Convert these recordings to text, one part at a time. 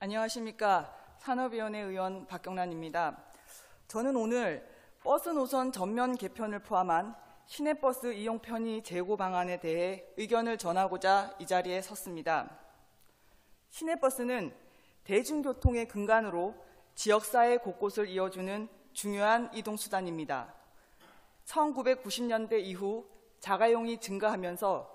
안녕하십니까. 산업위원회 의원 박경란입니다. 저는 오늘 버스 노선 전면 개편을 포함한 시내버스 이용 편의 재고 방안에 대해 의견을 전하고자 이 자리에 섰습니다. 시내버스는 대중교통의 근간으로 지역사회 곳곳을 이어주는 중요한 이동수단입니다. 1990년대 이후 자가용이 증가하면서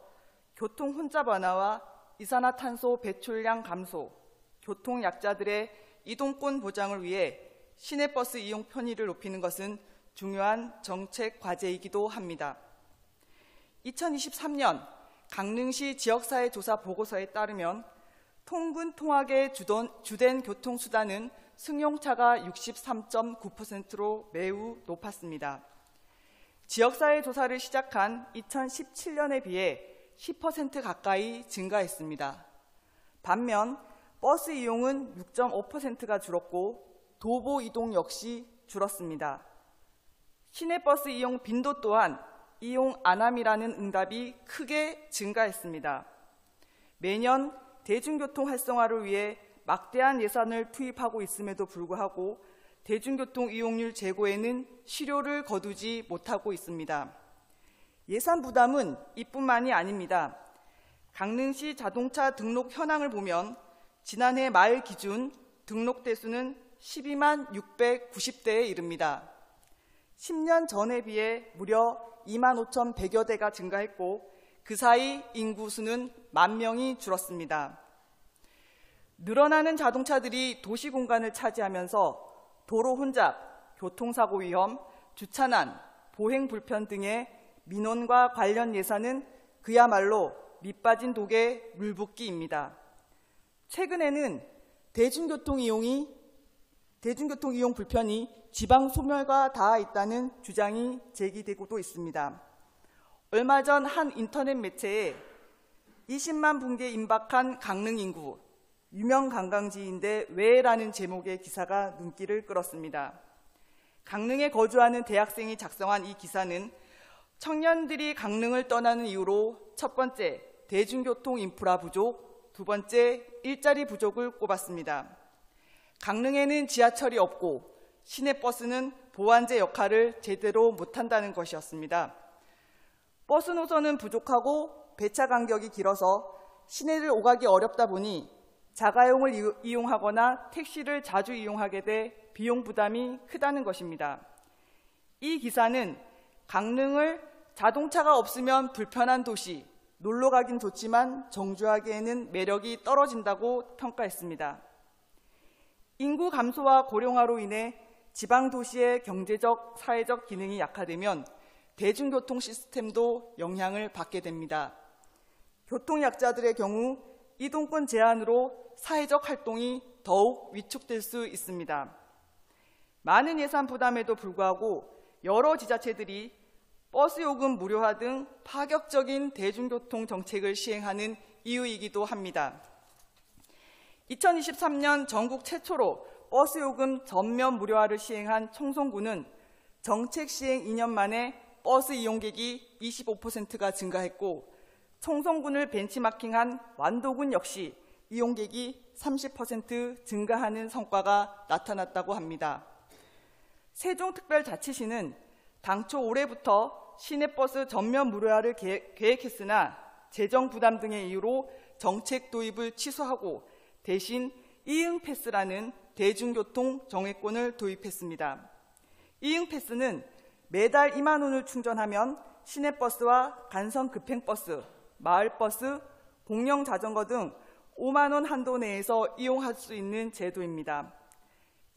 교통 혼잡 완화와 이산화탄소 배출량 감소, 교통약자들의 이동권 보장을 위해 시내버스 이용 편의를 높이는 것은 중요한 정책 과제이기도 합니다. 2023년 강릉시 지역사회 조사 보고서에 따르면 통근 통학의 주된 교통수단은 승용차가 63.9%로 매우 높았습니다. 지역사회 조사를 시작한 2017년에 비해 10% 가까이 증가했습니다. 반면 버스 이용은 6.5%가 줄었고 도보 이동 역시 줄었습니다. 시내버스 이용 빈도 또한 이용 안함이라는 응답이 크게 증가했습니다. 매년 대중교통 활성화를 위해 막대한 예산을 투입하고 있음에도 불구하고 대중교통 이용률 제고에는 실효를 거두지 못하고 있습니다. 예산 부담은 이뿐만이 아닙니다. 강릉시 자동차 등록 현황을 보면 지난해 말 기준 등록 대수는 12만 690대에 이릅니다. 10년 전에 비해 무려 2만 5,100여 대가 증가했고 그 사이 인구수는 10,000명이 줄었습니다. 늘어나는 자동차들이 도시 공간을 차지하면서 도로 혼잡, 교통사고 위험, 주차난, 보행 불편 등의 민원과 관련 예산은 그야말로 밑빠진 독에 물붓기입니다. 최근에는 대중교통 이용 불편이 지방 소멸과 닿아 있다는 주장이 제기되고도 있습니다. 얼마 전 한 인터넷 매체에 20만 붕괴 임박한 강릉 인구, 유명 관광지인데 왜라는 제목의 기사가 눈길을 끌었습니다. 강릉에 거주하는 대학생이 작성한 이 기사는 청년들이 강릉을 떠나는 이유로 첫 번째, 대중교통 인프라 부족, 두 번째, 일자리 부족을 꼽았습니다. 강릉에는 지하철이 없고 시내버스는 보완제 역할을 제대로 못한다는 것이었습니다. 버스 노선은 부족하고 배차 간격이 길어서 시내를 오가기 어렵다 보니 자가용을 이용하거나 택시를 자주 이용하게 돼 비용 부담이 크다는 것입니다. 이 기사는 강릉을 자동차가 없으면 불편한 도시, 놀러 가긴 좋지만 정주하기에는 매력이 떨어진다고 평가했습니다. 인구 감소와 고령화로 인해 지방 도시의 경제적, 사회적 기능이 약화되면 대중교통 시스템도 영향을 받게 됩니다. 교통약자들의 경우 이동권 제한으로 사회적 활동이 더욱 위축될 수 있습니다. 많은 예산 부담에도 불구하고 여러 지자체들이 버스 요금 무료화 등 파격적인 대중교통 정책을 시행하는 이유이기도 합니다. 2023년 전국 최초로 버스 요금 전면 무료화를 시행한 청송군은 정책 시행 2년 만에 버스 이용객이 25%가 증가했고 청송군을 벤치마킹한 완도군 역시 이용객이 30% 증가하는 성과가 나타났다고 합니다. 세종특별자치시는 당초 올해부터 시내버스 전면 무료화를 계획했으나 재정 부담 등의 이유로 정책 도입을 취소하고 대신 이응패스라는 대중교통 정액권을 도입했습니다. 이응패스는 매달 2만 원을 충전하면 시내버스와 간선급행버스, 마을버스, 공영자전거 등 5만 원 한도 내에서 이용할 수 있는 제도입니다.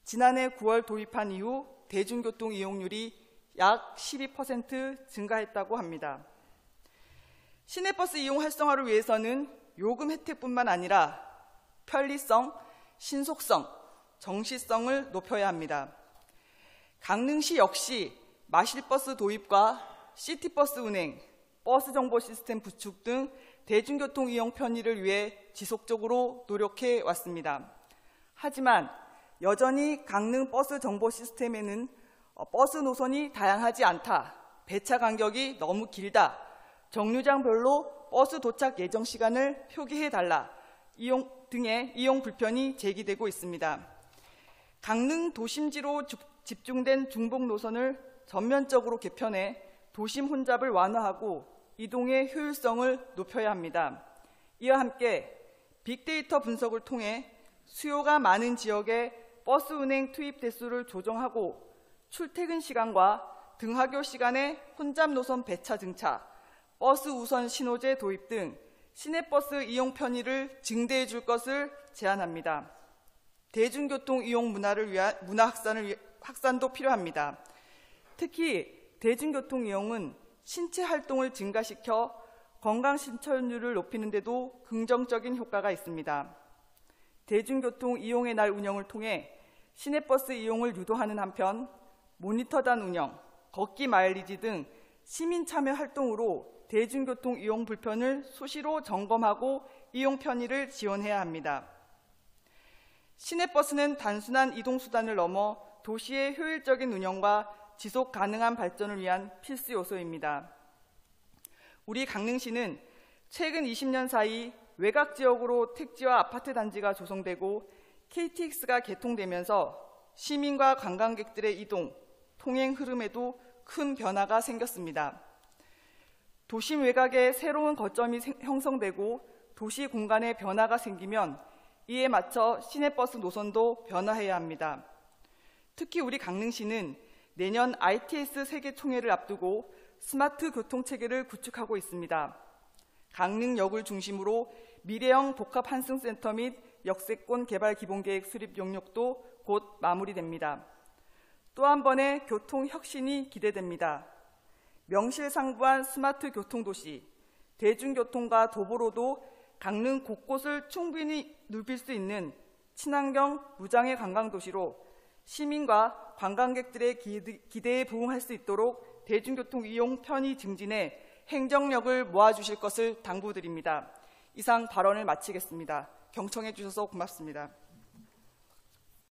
지난해 9월 도입한 이후 대중교통 이용률이 약 12% 증가했다고 합니다. 시내버스 이용 활성화를 위해서는 요금 혜택뿐만 아니라 편리성, 신속성, 정시성을 높여야 합니다. 강릉시 역시 마실버스 도입과 시티버스 운행, 버스 정보 시스템 구축 등 대중교통 이용 편의를 위해 지속적으로 노력해 왔습니다. 하지만 여전히 강릉 버스 정보 시스템에는 버스 노선이 다양하지 않다, 배차 간격이 너무 길다, 정류장별로 버스 도착 예정 시간을 표기해달라, 등의 이용 불편이 제기되고 있습니다. 강릉 도심지로 집중된 중복 노선을 전면적으로 개편해 도심 혼잡을 완화하고 이동의 효율성을 높여야 합니다. 이와 함께 빅데이터 분석을 통해 수요가 많은 지역의 버스 운행 투입 대수를 조정하고 출퇴근 시간과 등하교 시간에 혼잡 노선 배차 증차, 버스 우선 신호제 도입 등 시내버스 이용 편의를 증대해 줄 것을 제안합니다. 대중교통 이용 문화를 위한 문화 확산도 필요합니다. 특히 대중교통 이용은 신체 활동을 증가시켜 건강 신천율을 높이는 데도 긍정적인 효과가 있습니다. 대중교통 이용의 날 운영을 통해 시내버스 이용을 유도하는 한편 모니터단 운영, 걷기 마일리지 등 시민 참여 활동으로 대중교통 이용 불편을 수시로 점검하고 이용 편의를 지원해야 합니다. 시내버스는 단순한 이동수단을 넘어 도시의 효율적인 운영과 지속 가능한 발전을 위한 필수 요소입니다. 우리 강릉시는 최근 20년 사이 외곽 지역으로 택지와 아파트 단지가 조성되고 KTX가 개통되면서 시민과 관광객들의 이동, 통행 흐름에도 큰 변화가 생겼습니다. 도심 외곽에 새로운 거점이 형성되고 도시 공간에 변화가 생기면 이에 맞춰 시내버스 노선도 변화해야 합니다. 특히 우리 강릉시는 내년 ITS 세계총회를 앞두고 스마트 교통체계를 구축하고 있습니다. 강릉역을 중심으로 미래형 복합환승센터 및 역세권 개발 기본계획 수립 용역도 곧 마무리됩니다. 또 한 번의 교통혁신이 기대됩니다. 명실상부한 스마트 교통도시, 대중교통과 도보로도 강릉 곳곳을 충분히 누빌 수 있는 친환경 무장애 관광도시로 시민과 관광객들의 기대에 부응할 수 있도록 대중교통 이용 편의 증진에 행정력을 모아주실 것을 당부드립니다. 이상 발언을 마치겠습니다. 경청해 주셔서 고맙습니다.